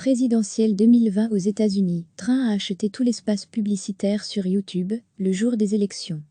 Présidentielle 2020 aux États-Unis, Trump a acheté tout l'espace publicitaire sur YouTube, le jour des élections.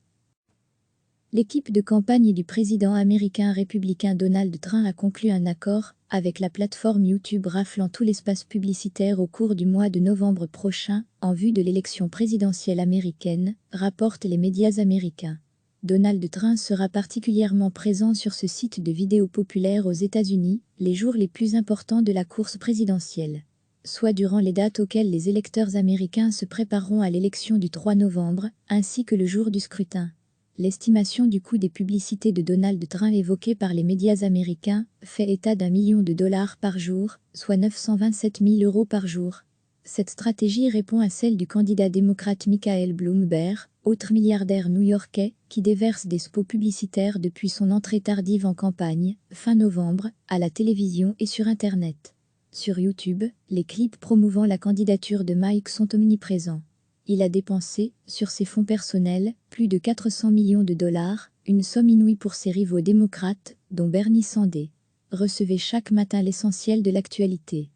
L'équipe de campagne du président américain républicain Donald Trump a conclu un accord avec la plateforme YouTube raflant tout l'espace publicitaire au cours du mois de novembre prochain, en vue de l'élection présidentielle américaine, rapportent les médias américains. Donald Trump sera particulièrement présent sur ce site de vidéos populaire aux États-Unis, les jours les plus importants de la course présidentielle, soit durant les dates auxquelles les électeurs américains se prépareront à l'élection du 3 novembre, ainsi que le jour du scrutin. L'estimation du coût des publicités de Donald Trump évoquée par les médias américains fait état d'1 million de dollars par jour, soit 927 000 € par jour. Cette stratégie répond à celle du candidat démocrate Michael Bloomberg, autre milliardaire new-yorkais, qui déverse des spots publicitaires depuis son entrée tardive en campagne, fin novembre, à la télévision et sur Internet. Sur YouTube, les clips promouvant la candidature de Mike sont omniprésents. Il a dépensé, sur ses fonds personnels, plus de 400 millions de dollars, une somme inouïe pour ses rivaux démocrates, dont Bernie Sanders. Recevez chaque matin l'essentiel de l'actualité.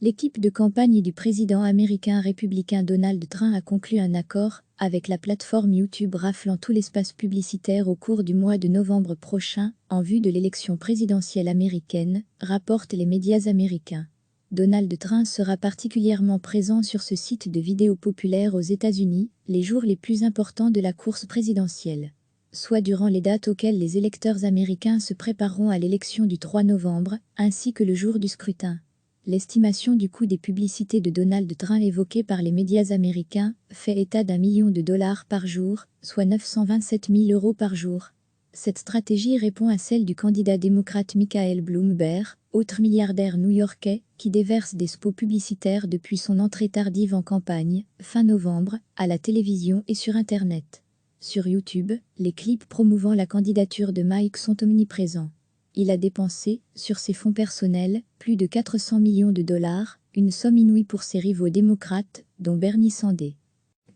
L'équipe de campagne du président américain républicain Donald Trump a conclu un accord avec la plateforme YouTube raflant tout l'espace publicitaire au cours du mois de novembre prochain, en vue de l'élection présidentielle américaine, rapportent les médias américains. Donald Trump sera particulièrement présent sur ce site de vidéos populaire aux États-Unis, les jours les plus importants de la course présidentielle, soit durant les dates auxquelles les électeurs américains se prépareront à l'élection du 3 novembre, ainsi que le jour du scrutin. L'estimation du coût des publicités de Donald Trump évoquée par les médias américains fait état d'1 million de dollars par jour, soit 927 000 € par jour. Cette stratégie répond à celle du candidat démocrate Michael Bloomberg, autre milliardaire new-yorkais, qui déverse des spots publicitaires depuis son entrée tardive en campagne, fin novembre, à la télévision et sur Internet. Sur YouTube, les clips promouvant la candidature de Mike sont omniprésents. Il a dépensé, sur ses fonds personnels, plus de 400 millions de dollars, une somme inouïe pour ses rivaux démocrates, dont Bernie Sanders.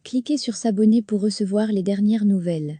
Cliquez sur s'abonner pour recevoir les dernières nouvelles.